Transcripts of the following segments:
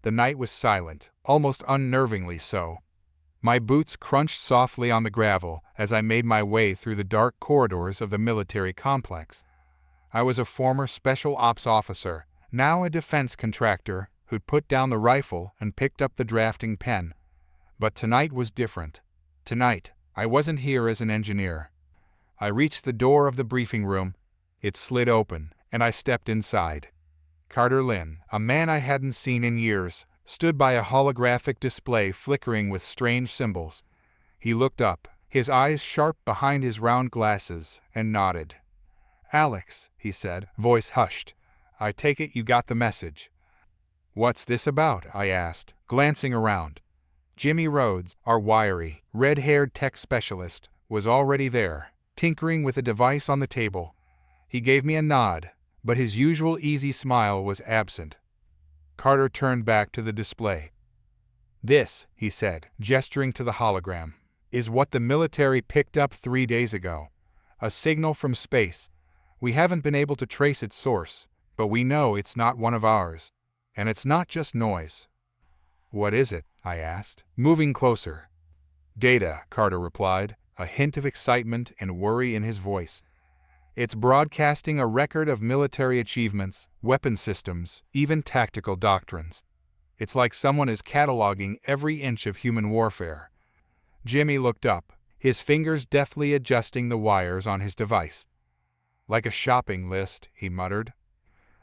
The night was silent, almost unnervingly so. My boots crunched softly on the gravel as I made my way through the dark corridors of the military complex. I was a former special ops officer, now a defense contractor, who'd put down the rifle and picked up the drafting pen. But tonight was different. Tonight, I wasn't here as an engineer. I reached the door of the briefing room. It slid open, and I stepped inside. Carter Lynn, a man I hadn't seen in years, stood by a holographic display flickering with strange symbols. He looked up, his eyes sharp behind his round glasses, and nodded. "Alex," he said, voice hushed. "I take it you got the message." "What's this about?" I asked, glancing around. Jimmy Rhodes, our wiry, red-haired tech specialist, was already there, tinkering with a device on the table. He gave me a nod, but his usual easy smile was absent. Carter turned back to the display. "This," he said, gesturing to the hologram, "is what the military picked up 3 days ago. A signal from space. We haven't been able to trace its source, but we know it's not one of ours. And it's not just noise." "What is it?" I asked, moving closer. "Data," Carter replied, a hint of excitement and worry in his voice. "It's broadcasting a record of military achievements, weapon systems, even tactical doctrines. It's like someone is cataloging every inch of human warfare." Jimmy looked up, his fingers deftly adjusting the wires on his device. "Like a shopping list," he muttered.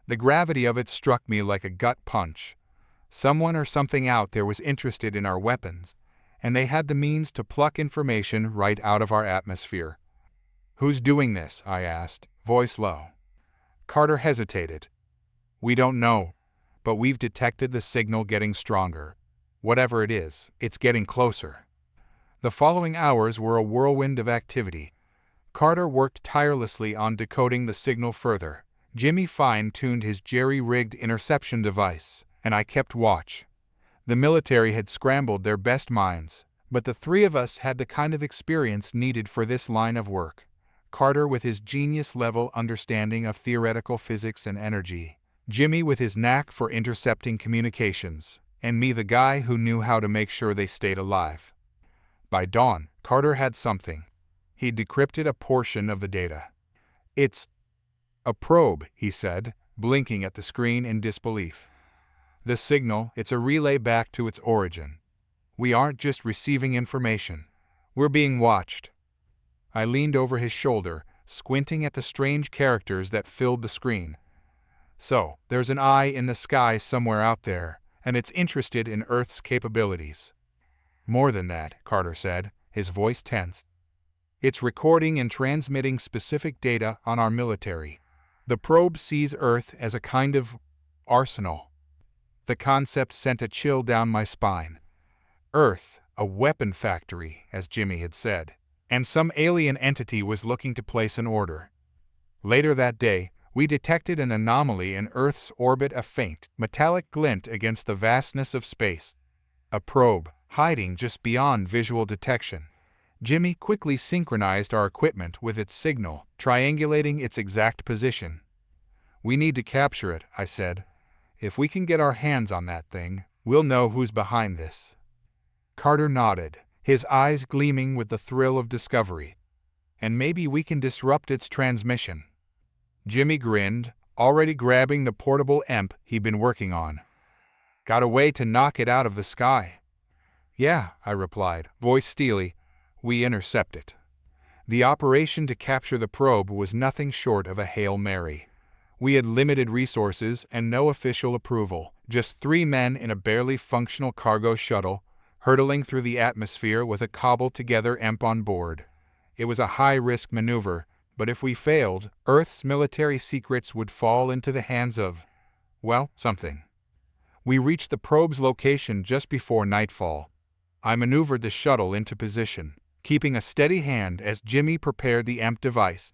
The gravity of it struck me like a gut punch. Someone or something out there was interested in our weapons, and they had the means to pluck information right out of our atmosphere. "Who's doing this?" I asked, voice low. Carter hesitated. "We don't know, but we've detected the signal getting stronger. Whatever it is, it's getting closer." The following hours were a whirlwind of activity. Carter worked tirelessly on decoding the signal further. Jimmy fine-tuned his jerry-rigged interception device, and I kept watch. The military had scrambled their best minds, but the three of us had the kind of experience needed for this line of work. Carter with his genius-level understanding of theoretical physics and energy, Jimmy with his knack for intercepting communications, and me the guy who knew how to make sure they stayed alive. By dawn, Carter had something. He decrypted a portion of the data. "It's a probe," he said, blinking at the screen in disbelief. "The signal, it's a relay back to its origin. We aren't just receiving information. We're being watched." I leaned over his shoulder, squinting at the strange characters that filled the screen. "So, there's an eye in the sky somewhere out there, and it's interested in Earth's capabilities." "More than that," Carter said, his voice tense. "It's recording and transmitting specific data on our military. The probe sees Earth as a kind of arsenal." The concept sent a chill down my spine. Earth, a weapon factory, as Jimmy had said, and some alien entity was looking to place an order. Later that day, we detected an anomaly in Earth's orbit, a faint, metallic glint against the vastness of space. A probe, hiding just beyond visual detection. Jimmy quickly synchronized our equipment with its signal, triangulating its exact position. "We need to capture it," I said. "If we can get our hands on that thing, we'll know who's behind this." Carter nodded, his eyes gleaming with the thrill of discovery. "And maybe we can disrupt its transmission." Jimmy grinned, already grabbing the portable EMP he'd been working on. "Got a way to knock it out of the sky?" "Yeah," I replied, voice steely. "We intercept it." The operation to capture the probe was nothing short of a Hail Mary. We had limited resources and no official approval, just 3 men in a barely functional cargo shuttle, hurtling through the atmosphere with a cobbled-together EMP on board. It was a high-risk maneuver, but if we failed, Earth's military secrets would fall into the hands of, well, something. We reached the probe's location just before nightfall. I maneuvered the shuttle into position, keeping a steady hand as Jimmy prepared the EMP device.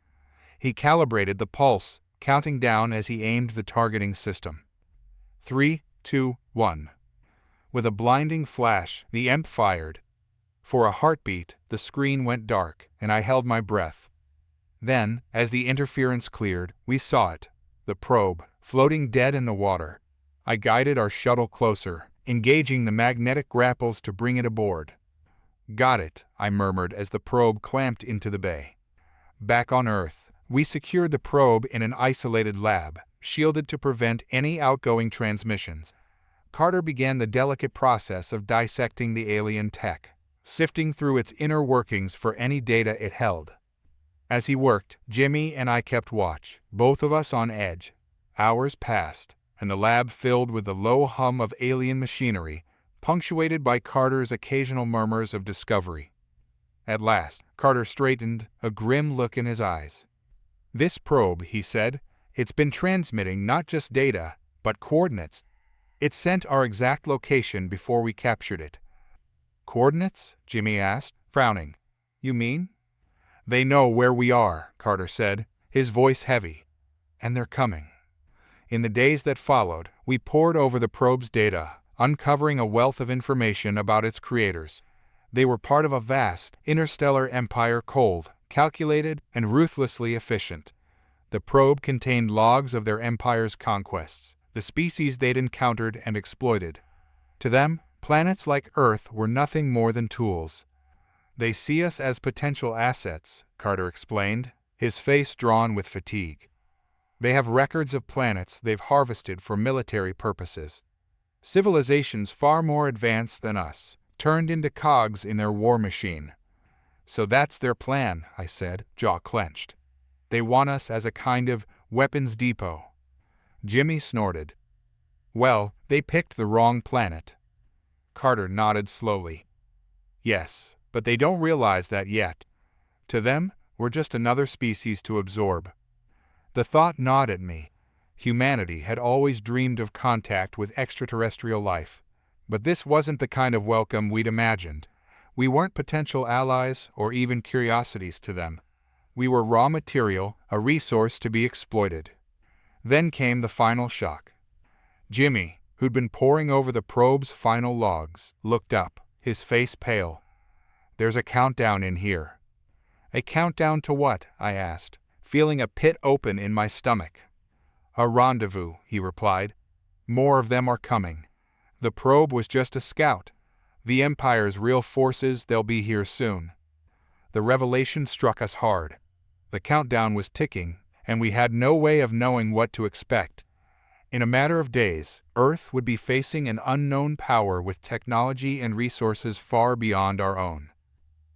He calibrated the pulse, counting down as he aimed the targeting system. 3, 2, 1. With a blinding flash, the EMP fired. For a heartbeat, the screen went dark, and I held my breath. Then, as the interference cleared, we saw it, the probe, floating dead in the water. I guided our shuttle closer, engaging the magnetic grapples to bring it aboard. "Got it," I murmured as the probe clamped into the bay. Back on Earth, we secured the probe in an isolated lab, shielded to prevent any outgoing transmissions. Carter began the delicate process of dissecting the alien tech, sifting through its inner workings for any data it held. As he worked, Jimmy and I kept watch, both of us on edge. Hours passed, and the lab filled with the low hum of alien machinery, punctuated by Carter's occasional murmurs of discovery. At last, Carter straightened, a grim look in his eyes. "This probe," he said, "it's been transmitting not just data, but coordinates. It sent our exact location before we captured it." "Coordinates?" Jimmy asked, frowning. "You mean?" "They know where we are," Carter said, his voice heavy. "And they're coming." In the days that followed, we pored over the probe's data, uncovering a wealth of information about its creators. They were part of a vast, interstellar empire, cold, calculated, and ruthlessly efficient. The probe contained logs of their empire's conquests, the species they'd encountered and exploited. To them, planets like Earth were nothing more than tools. "They see us as potential assets," Carter explained, his face drawn with fatigue. "They have records of planets they've harvested for military purposes. Civilizations far more advanced than us, turned into cogs in their war machine." "So that's their plan," I said, jaw clenched. "They want us as a kind of weapons depot." Jimmy snorted. "Well, they picked the wrong planet." Carter nodded slowly. "Yes, but they don't realize that yet. To them, we're just another species to absorb." The thought gnawed at me. Humanity had always dreamed of contact with extraterrestrial life. But this wasn't the kind of welcome we'd imagined. We weren't potential allies or even curiosities to them. We were raw material, a resource to be exploited. Then came the final shock. Jimmy, who'd been poring over the probe's final logs, looked up, his face pale. "There's a countdown in here." "A countdown to what?" I asked, feeling a pit open in my stomach. "A rendezvous," he replied. "More of them are coming. The probe was just a scout. The Empire's real forces, they'll be here soon." The revelation struck us hard. The countdown was ticking, and we had no way of knowing what to expect. In a matter of days, Earth would be facing an unknown power with technology and resources far beyond our own.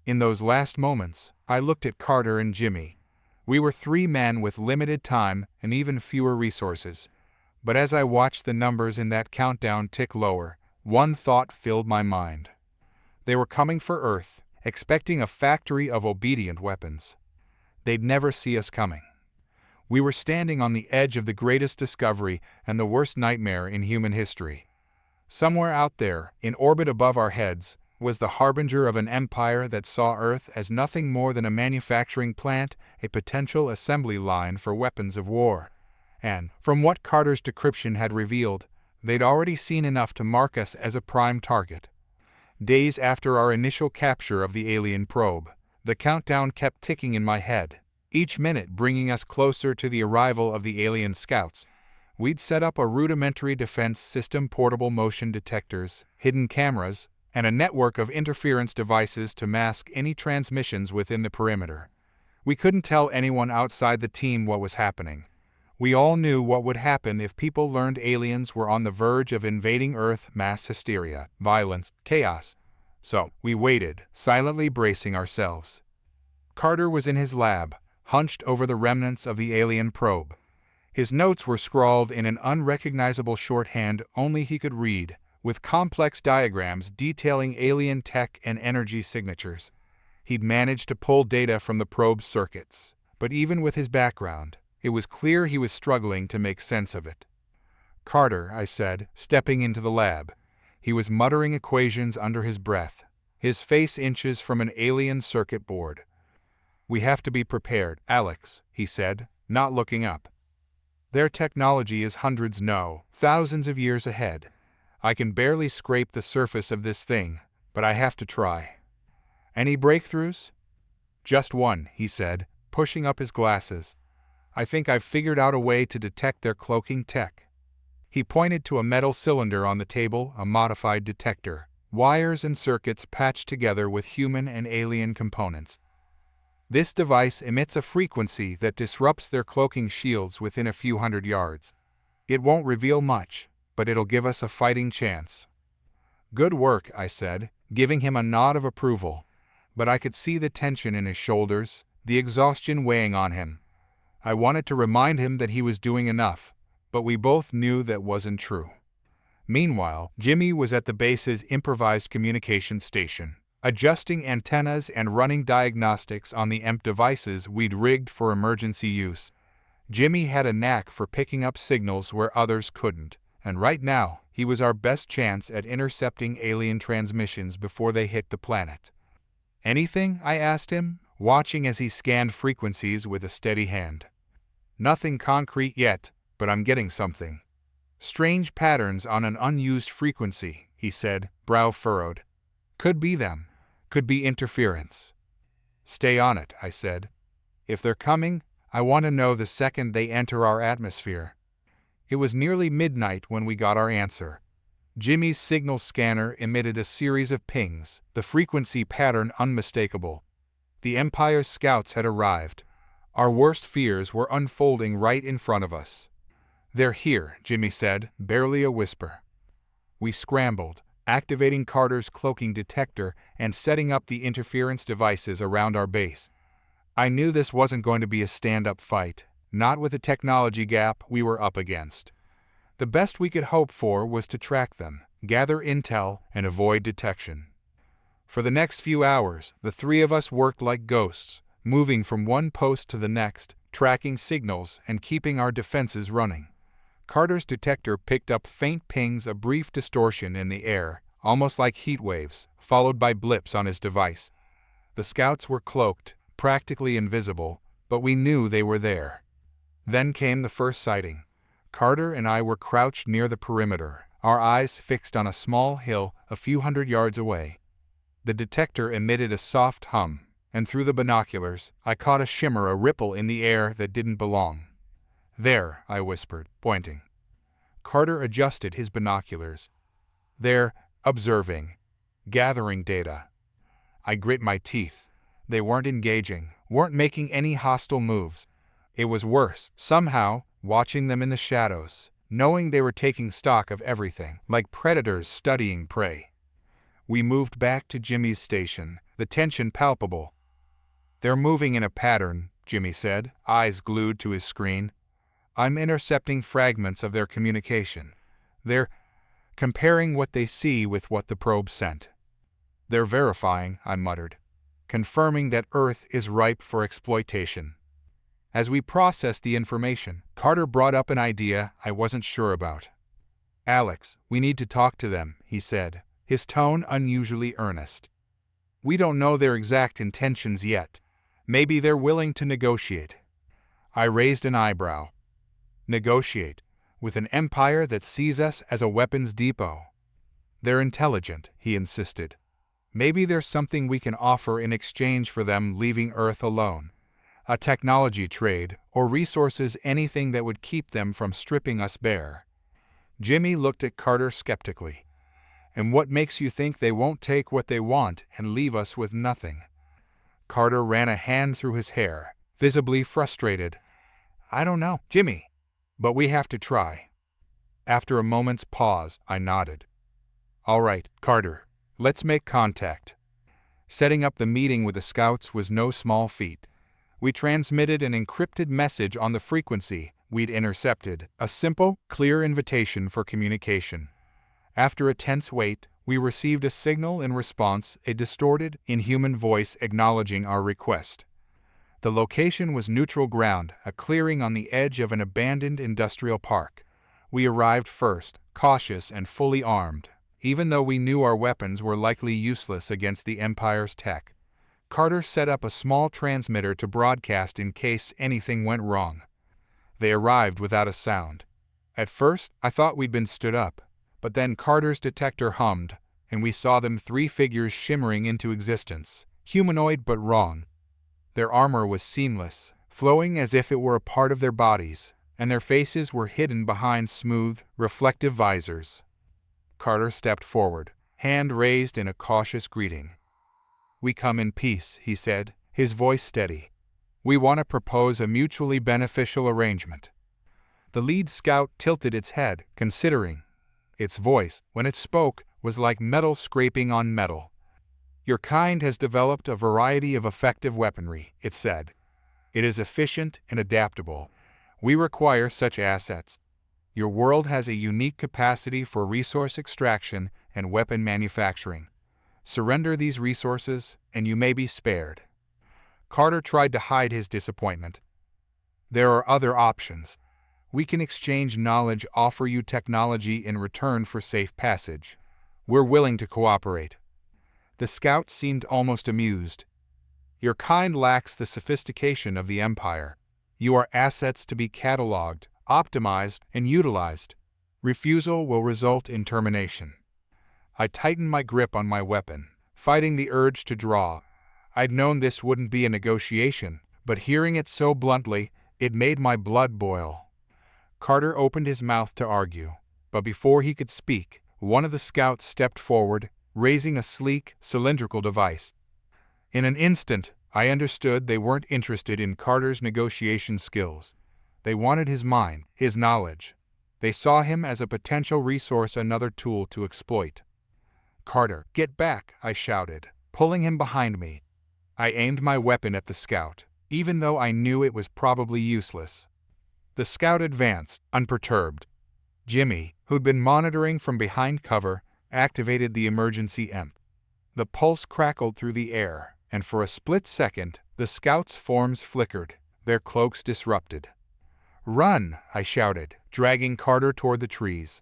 In those last moments, I looked at Carter and Jimmy. We were three men with limited time and even fewer resources. But as I watched the numbers in that countdown tick lower, one thought filled my mind. They were coming for Earth, expecting a factory of obedient weapons. They'd never see us coming. We were standing on the edge of the greatest discovery and the worst nightmare in human history. Somewhere out there, in orbit above our heads, was the harbinger of an empire that saw Earth as nothing more than a manufacturing plant, a potential assembly line for weapons of war. And, from what Carter's decryption had revealed, they'd already seen enough to mark us as a prime target. Days after our initial capture of the alien probe, the countdown kept ticking in my head, each minute bringing us closer to the arrival of the alien scouts. We'd set up a rudimentary defense system, portable motion detectors, hidden cameras, and a network of interference devices to mask any transmissions within the perimeter. We couldn't tell anyone outside the team what was happening. We all knew what would happen if people learned aliens were on the verge of invading Earth: mass hysteria, violence, chaos. So, we waited, silently bracing ourselves. Carter was in his lab, hunched over the remnants of the alien probe. His notes were scrawled in an unrecognizable shorthand only he could read, with complex diagrams detailing alien tech and energy signatures. He'd managed to pull data from the probe's circuits, but even with his background, it was clear he was struggling to make sense of it. "Carter," I said, stepping into the lab. He was muttering equations under his breath, his face inches from an alien circuit board. "We have to be prepared, Alex," he said, not looking up. "Their technology is hundreds, no, thousands of years ahead. I can barely scrape the surface of this thing, but I have to try." "Any breakthroughs?" "Just one," he said, pushing up his glasses. "I think I've figured out a way to detect their cloaking tech." He pointed to a metal cylinder on the table, a modified detector, wires and circuits patched together with human and alien components. This device emits a frequency that disrupts their cloaking shields within a few hundred yards. It won't reveal much, but it'll give us a fighting chance. Good work, I said, giving him a nod of approval. But I could see the tension in his shoulders, the exhaustion weighing on him. I wanted to remind him that he was doing enough, but we both knew that wasn't true. Meanwhile, Jimmy was at the base's improvised communication station, adjusting antennas and running diagnostics on the EMP devices we'd rigged for emergency use. Jimmy had a knack for picking up signals where others couldn't, and right now, he was our best chance at intercepting alien transmissions before they hit the planet. Anything? I asked him, watching as he scanned frequencies with a steady hand. Nothing concrete yet, but I'm getting something. Strange patterns on an unused frequency, he said, brow furrowed. Could be them. Could be interference. Stay on it, I said. If they're coming, I want to know the second they enter our atmosphere. It was nearly midnight when we got our answer. Jimmy's signal scanner emitted a series of pings, the frequency pattern unmistakable. The Empire's scouts had arrived. Our worst fears were unfolding right in front of us. They're here, Jimmy said, barely a whisper. We scrambled, activating Carter's cloaking detector and setting up the interference devices around our base. I knew this wasn't going to be a stand-up fight, not with the technology gap we were up against. The best we could hope for was to track them, gather intel, and avoid detection. For the next few hours, the three of us worked like ghosts, moving from one post to the next, tracking signals and keeping our defenses running. Carter's detector picked up faint pings, a brief distortion in the air, almost like heat waves, followed by blips on his device. The scouts were cloaked, practically invisible, but we knew they were there. Then came the first sighting. Carter and I were crouched near the perimeter, our eyes fixed on a small hill a few hundred yards away. The detector emitted a soft hum, and through the binoculars, I caught a shimmer, a ripple in the air that didn't belong. There, I whispered, pointing. Carter adjusted his binoculars. They're observing, gathering data. I grit my teeth. They weren't engaging, weren't making any hostile moves. It was worse, somehow, watching them in the shadows, knowing they were taking stock of everything, like predators studying prey. We moved back to Jimmy's station, the tension palpable. They're moving in a pattern, Jimmy said, eyes glued to his screen. I'm intercepting fragments of their communication. They're comparing what they see with what the probe sent. They're verifying, I muttered, confirming that Earth is ripe for exploitation. As we processed the information, Carter brought up an idea I wasn't sure about. Alex, we need to talk to them, he said, his tone unusually earnest. We don't know their exact intentions yet. Maybe they're willing to negotiate. I raised an eyebrow. Negotiate, with an empire that sees us as a weapons depot. They're intelligent, he insisted. Maybe there's something we can offer in exchange for them leaving Earth alone. A technology trade, or resources, anything that would keep them from stripping us bare. Jimmy looked at Carter skeptically. And what makes you think they won't take what they want and leave us with nothing? Carter ran a hand through his hair, visibly frustrated. I don't know, Jimmy. But we have to try. After a moment's pause, I nodded. All right, Carter, let's make contact. Setting up the meeting with the scouts was no small feat. We transmitted an encrypted message on the frequency we'd intercepted, a simple, clear invitation for communication. After a tense wait, we received a signal in response, a distorted, inhuman voice acknowledging our request. The location was neutral ground, a clearing on the edge of an abandoned industrial park. We arrived first, cautious and fully armed, even though we knew our weapons were likely useless against the Empire's tech. Carter set up a small transmitter to broadcast in case anything went wrong. They arrived without a sound. At first, I thought we'd been stood up, but then Carter's detector hummed, and we saw them, three figures shimmering into existence, humanoid but wrong. Their armor was seamless, flowing as if it were a part of their bodies, and their faces were hidden behind smooth, reflective visors. Carter stepped forward, hand raised in a cautious greeting. "We come in peace," he said, his voice steady. "We want to propose a mutually beneficial arrangement." The lead scout tilted its head, considering. Its voice, when it spoke, was like metal scraping on metal. "Your kind has developed a variety of effective weaponry," it said. "It is efficient and adaptable. We require such assets. Your world has a unique capacity for resource extraction and weapon manufacturing. Surrender these resources, and you may be spared." Carter tried to hide his disappointment. "There are other options. We can exchange knowledge, offer you technology in return for safe passage. We're willing to cooperate." The scout seemed almost amused. "Your kind lacks the sophistication of the Empire. You are assets to be cataloged, optimized, and utilized. Refusal will result in termination." I tightened my grip on my weapon, fighting the urge to draw. I'd known this wouldn't be a negotiation, but hearing it so bluntly, it made my blood boil. Carter opened his mouth to argue, but before he could speak, one of the scouts stepped forward, raising a sleek, cylindrical device. In an instant, I understood they weren't interested in Carter's negotiation skills. They wanted his mind, his knowledge. They saw him as a potential resource, another tool to exploit. "Carter, get back!" I shouted, pulling him behind me. I aimed my weapon at the scout, even though I knew it was probably useless. The scout advanced, unperturbed. Jimmy, who'd been monitoring from behind cover, activated the emergency EMP. The pulse crackled through the air, and for a split second, the scouts' forms flickered, their cloaks disrupted. "Run!" I shouted, dragging Carter toward the trees.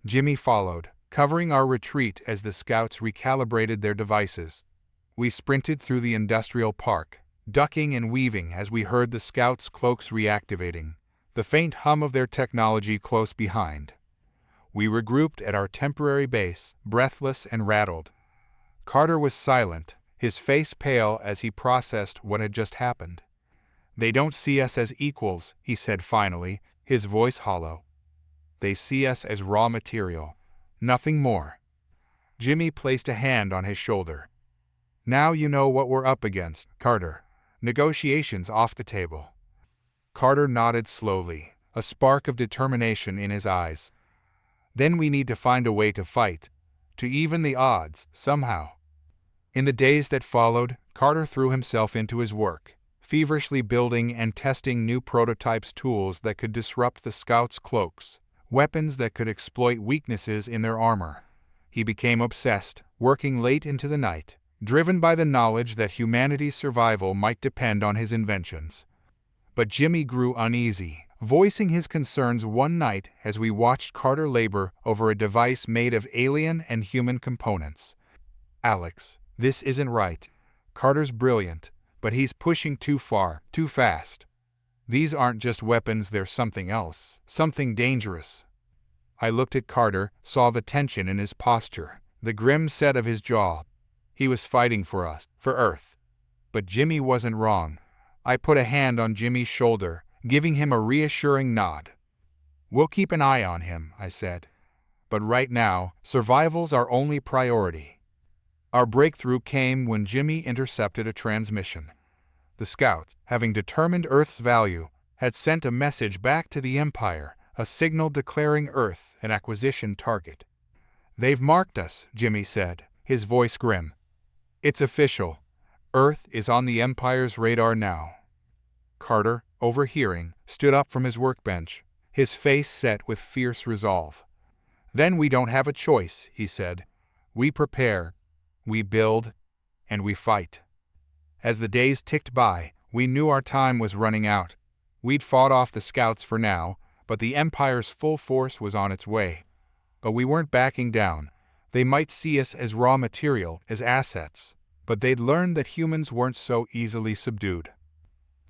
Jimmy followed, covering our retreat as the scouts recalibrated their devices. We sprinted through the industrial park, ducking and weaving as we heard the scouts' cloaks reactivating, the faint hum of their technology close behind. We regrouped at our temporary base, breathless and rattled. Carter was silent, his face pale as he processed what had just happened. "They don't see us as equals," he said finally, his voice hollow. "They see us as raw material, nothing more." Jimmy placed a hand on his shoulder. "Now you know what we're up against, Carter. Negotiations off the table." Carter nodded slowly, a spark of determination in his eyes. "Then we need to find a way to fight, to even the odds, somehow." In the days that followed, Carter threw himself into his work, feverishly building and testing new prototypes, tools that could disrupt the scouts' cloaks, weapons that could exploit weaknesses in their armor. He became obsessed, working late into the night, driven by the knowledge that humanity's survival might depend on his inventions. But Jimmy grew uneasy, voicing his concerns one night as we watched Carter labor over a device made of alien and human components. "Alex, this isn't right. Carter's brilliant, but he's pushing too far, too fast. These aren't just weapons, they're something else, something dangerous." I looked at Carter, saw the tension in his posture, the grim set of his jaw. He was fighting for us, for Earth. But Jimmy wasn't wrong. I put a hand on Jimmy's shoulder, giving him a reassuring nod. "We'll keep an eye on him," I said. "But right now, survival's our only priority." Our breakthrough came when Jimmy intercepted a transmission. The scouts, having determined Earth's value, had sent a message back to the Empire, a signal declaring Earth an acquisition target. "They've marked us," Jimmy said, his voice grim. "It's official. Earth is on the Empire's radar now." Carter, overhearing, stood up from his workbench, his face set with fierce resolve. "Then we don't have a choice," he said. "We prepare, we build, and we fight." As the days ticked by, we knew our time was running out. We'd fought off the scouts for now, but the Empire's full force was on its way. But we weren't backing down. They might see us as raw material, as assets, but they'd learned that humans weren't so easily subdued.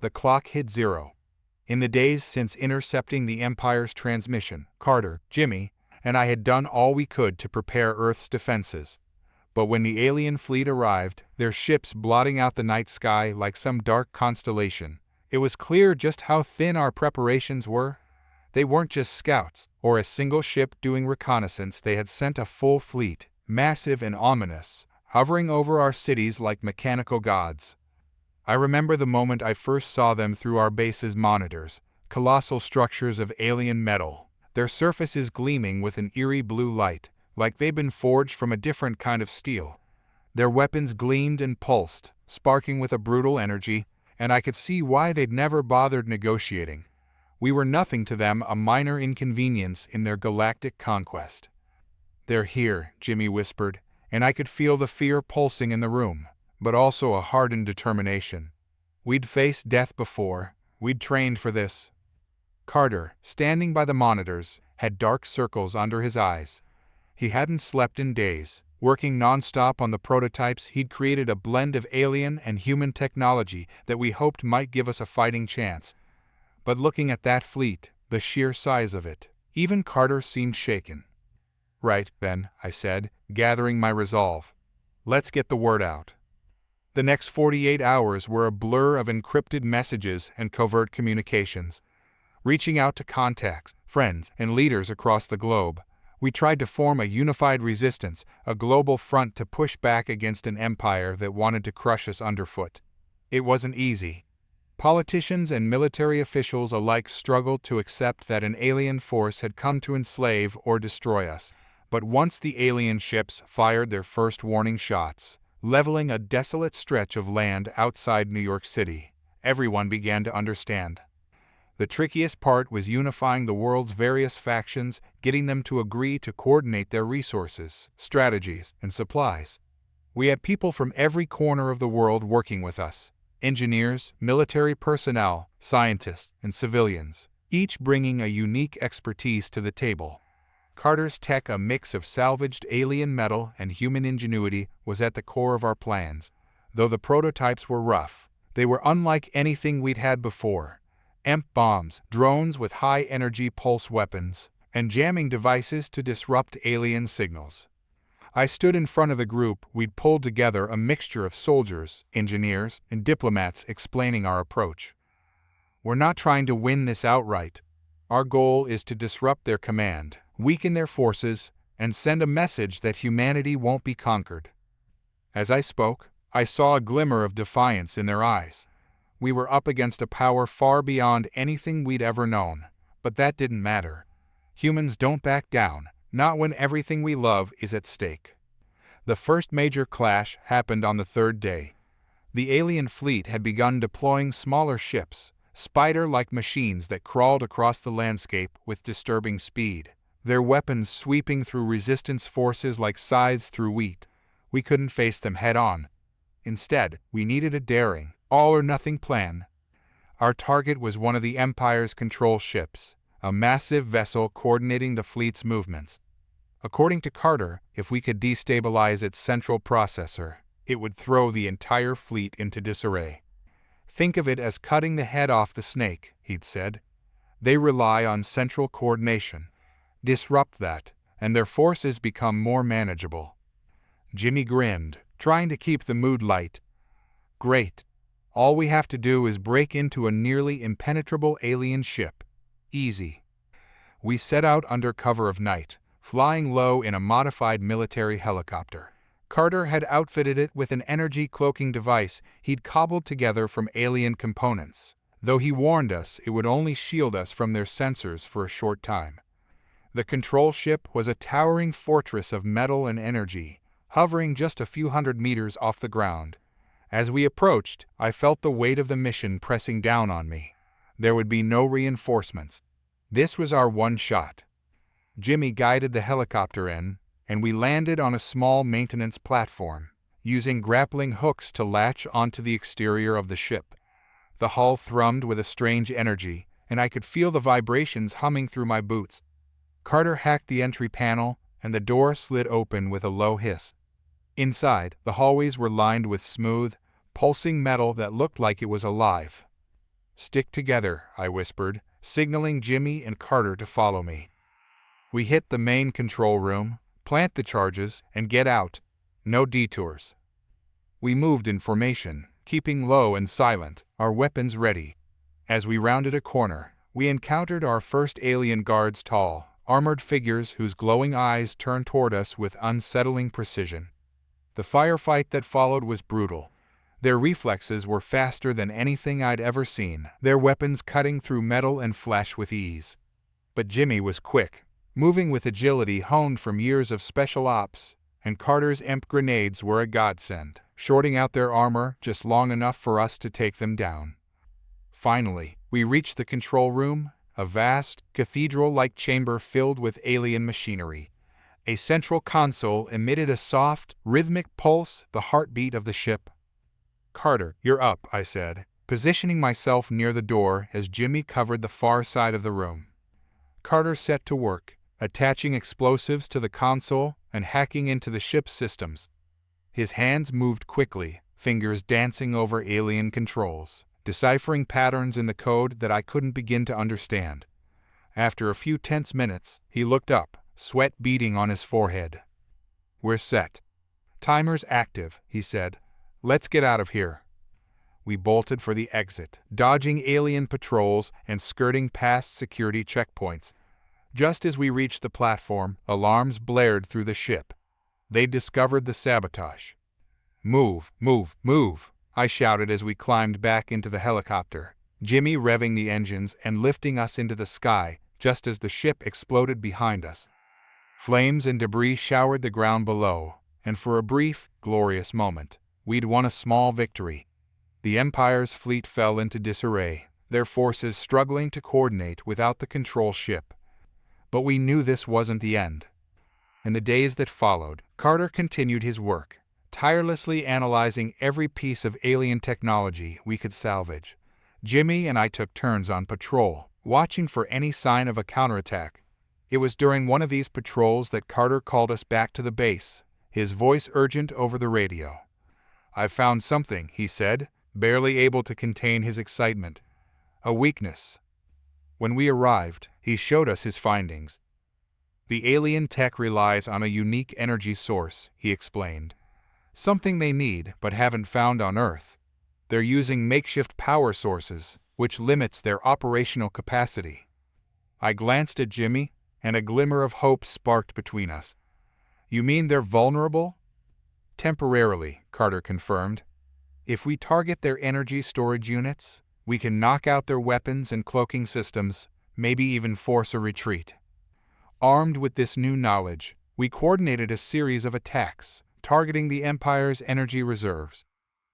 The clock hit 0. In the days since intercepting the Empire's transmission, Carter, Jimmy, and I had done all we could to prepare Earth's defenses. But when the alien fleet arrived, their ships blotting out the night sky like some dark constellation, it was clear just how thin our preparations were. They weren't just scouts, or a single ship doing reconnaissance, they had sent a full fleet, massive and ominous, hovering over our cities like mechanical gods. I remember the moment I first saw them through our base's monitors, colossal structures of alien metal, their surfaces gleaming with an eerie blue light, like they'd been forged from a different kind of steel. Their weapons gleamed and pulsed, sparking with a brutal energy, and I could see why they'd never bothered negotiating. We were nothing to them, a minor inconvenience in their galactic conquest. "They're here," Jimmy whispered, and I could feel the fear pulsing in the room, but also a hardened determination. We'd faced death before, we'd trained for this. Carter, standing by the monitors, had dark circles under his eyes. He hadn't slept in days. Working non-stop on the prototypes, he'd created a blend of alien and human technology that we hoped might give us a fighting chance. But looking at that fleet, the sheer size of it, even Carter seemed shaken. "Right, then," I said, gathering my resolve. "Let's get the word out." The next 48 hours were a blur of encrypted messages and covert communications. Reaching out to contacts, friends, and leaders across the globe, we tried to form a unified resistance, a global front to push back against an empire that wanted to crush us underfoot. It wasn't easy. Politicians and military officials alike struggled to accept that an alien force had come to enslave or destroy us. But once the alien ships fired their first warning shots, leveling a desolate stretch of land outside New York City, everyone began to understand. The trickiest part was unifying the world's various factions, getting them to agree to coordinate their resources, strategies, and supplies. We had people from every corner of the world working with us: engineers, military personnel, scientists, and civilians, each bringing a unique expertise to the table. Carter's tech, a mix of salvaged alien metal and human ingenuity, was at the core of our plans. Though the prototypes were rough, they were unlike anything we'd had before. EMP bombs, drones with high-energy pulse weapons, and jamming devices to disrupt alien signals. I stood in front of the group we'd pulled together, a mixture of soldiers, engineers, and diplomats, explaining our approach. "We're not trying to win this outright. Our goal is to disrupt their command, weaken their forces, and send a message that humanity won't be conquered." As I spoke, I saw a glimmer of defiance in their eyes. We were up against a power far beyond anything we'd ever known, but that didn't matter. Humans don't back down, not when everything we love is at stake. The first major clash happened on the third day. The alien fleet had begun deploying smaller ships, spider-like machines that crawled across the landscape with disturbing speed, their weapons sweeping through resistance forces like scythes through wheat. We couldn't face them head-on. Instead, we needed a daring, all-or-nothing plan. Our target was one of the Empire's control ships, a massive vessel coordinating the fleet's movements. According to Carter, if we could destabilize its central processor, it would throw the entire fleet into disarray. "Think of it as cutting the head off the snake," he'd said. "They rely on central coordination. Disrupt that, and their forces become more manageable." Jimmy grinned, trying to keep the mood light. "Great. All we have to do is break into a nearly impenetrable alien ship. Easy." We set out under cover of night, flying low in a modified military helicopter. Carter had outfitted it with an energy-cloaking device he'd cobbled together from alien components, though he warned us it would only shield us from their sensors for a short time. The control ship was a towering fortress of metal and energy, hovering just a few hundred meters off the ground. As we approached, I felt the weight of the mission pressing down on me. There would be no reinforcements. This was our one shot. Jimmy guided the helicopter in, and we landed on a small maintenance platform, using grappling hooks to latch onto the exterior of the ship. The hull thrummed with a strange energy, and I could feel the vibrations humming through my boots. Carter hacked the entry panel, and the door slid open with a low hiss. Inside, the hallways were lined with smooth, pulsing metal that looked like it was alive. "Stick together," I whispered, signaling Jimmy and Carter to follow me. We hit the main control room, plant the charges, and get out. No detours. We moved in formation, keeping low and silent, our weapons ready. As we rounded a corner, We encountered our first alien guards, tall, armored figures whose glowing eyes turned toward us with unsettling precision. The firefight that followed was brutal. Their reflexes were faster than anything I'd ever seen, their weapons cutting through metal and flesh with ease. But Jimmy was quick, moving with agility honed from years of special ops, and Carter's EMP grenades were a godsend, shorting out their armor just long enough for us to take them down. Finally, we reached the control room, a vast, cathedral-like chamber filled with alien machinery. A central console emitted a soft, rhythmic pulse, the heartbeat of the ship. "Carter, you're up," I said, positioning myself near the door as Jimmy covered the far side of the room. Carter set to work, attaching explosives to the console and hacking into the ship's systems. His hands moved quickly, fingers dancing over alien controls, deciphering patterns in the code that I couldn't begin to understand. After a few tense minutes, he looked up, sweat beading on his forehead. "We're set. Timer's active," he said. "Let's get out of here." We bolted for the exit, dodging alien patrols and skirting past security checkpoints. Just as we reached the platform, alarms blared through the ship. They'd discovered the sabotage. "Move, move, move," I shouted as we climbed back into the helicopter, Jimmy revving the engines and lifting us into the sky just as the ship exploded behind us. Flames and debris showered the ground below, and for a brief, glorious moment, we'd won a small victory. The Empire's fleet fell into disarray, their forces struggling to coordinate without the control ship. But we knew this wasn't the end. In the days that followed, Carter continued his work, tirelessly analyzing every piece of alien technology we could salvage. Jimmy and I took turns on patrol, watching for any sign of a counterattack. It was during one of these patrols that Carter called us back to the base, his voice urgent over the radio. "I've found something," he said, barely able to contain his excitement. "A weakness." When we arrived, he showed us his findings. "The alien tech relies on a unique energy source," he explained. "Something they need but haven't found on Earth. They're using makeshift power sources, which limits their operational capacity." I glanced at Jimmy, and a glimmer of hope sparked between us. "You mean they're vulnerable?" "Temporarily," Carter confirmed. "If we target their energy storage units, we can knock out their weapons and cloaking systems, maybe even force a retreat." Armed with this new knowledge, we coordinated a series of attacks, targeting the Empire's energy reserves.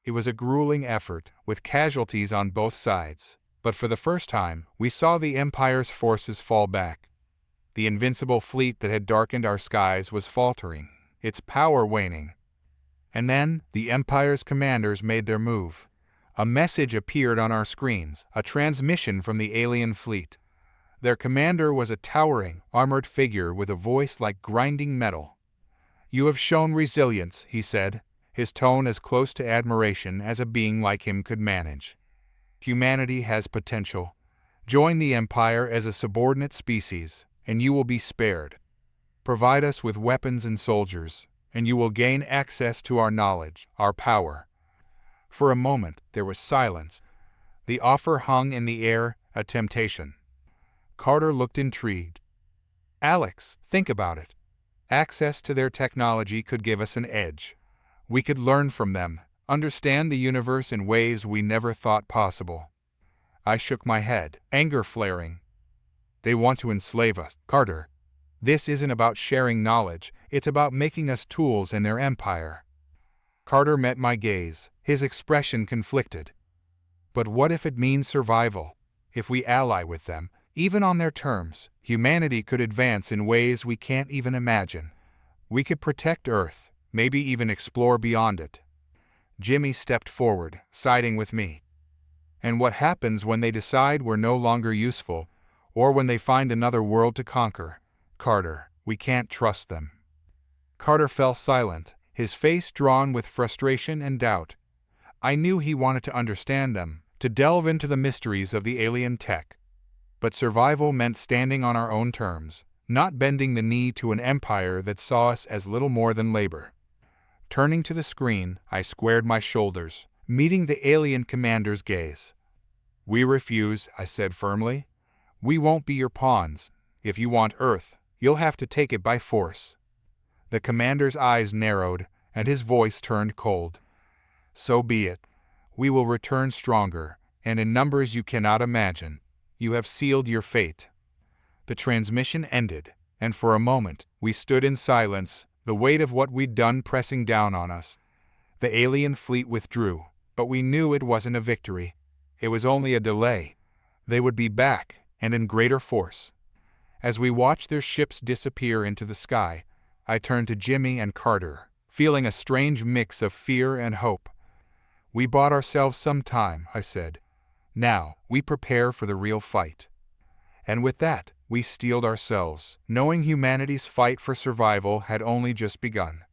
It was a grueling effort, with casualties on both sides, but for the first time, we saw the Empire's forces fall back. The invincible fleet that had darkened our skies was faltering, its power waning. And then, the Empire's commanders made their move. A message appeared on our screens, a transmission from the alien fleet. Their commander was a towering, armored figure with a voice like grinding metal. "You have shown resilience," he said, his tone as close to admiration as a being like him could manage. "Humanity has potential. Join the Empire as a subordinate species, and you will be spared. Provide us with weapons and soldiers, and you will gain access to our knowledge, our power." For a moment, there was silence. The offer hung in the air, a temptation. Carter looked intrigued. "Alex, think about it. Access to their technology could give us an edge. We could learn from them, understand the universe in ways we never thought possible." I shook my head, anger flaring. "They want to enslave us, Carter. This isn't about sharing knowledge, it's about making us tools in their empire." Carter met my gaze, his expression conflicted. "But what if it means survival? If we ally with them, even on their terms, humanity could advance in ways we can't even imagine. We could protect Earth, maybe even explore beyond it." Jimmy stepped forward, siding with me. "And what happens when they decide we're no longer useful, or when they find another world to conquer? Carter, we can't trust them." Carter fell silent, his face drawn with frustration and doubt. I knew he wanted to understand them, to delve into the mysteries of the alien tech. But survival meant standing on our own terms, not bending the knee to an empire that saw us as little more than labor. Turning to the screen, I squared my shoulders, meeting the alien commander's gaze. "We refuse," I said firmly. We won't be your pawns. If you want Earth, you'll have to take it by force." The commander's eyes narrowed, and his voice turned cold. "So be it. We will return stronger, and in numbers you cannot imagine. You have sealed your fate." The transmission ended, and for a moment, we stood in silence, the weight of what we'd done pressing down on us. The alien fleet withdrew, but we knew it wasn't a victory. It was only a delay. They would be back, and in greater force. As we watched their ships disappear into the sky, I turned to Jimmy and Carter, feeling a strange mix of fear and hope. "We bought ourselves some time," I said. "Now, we prepare for the real fight." And with that, we steeled ourselves, knowing humanity's fight for survival had only just begun.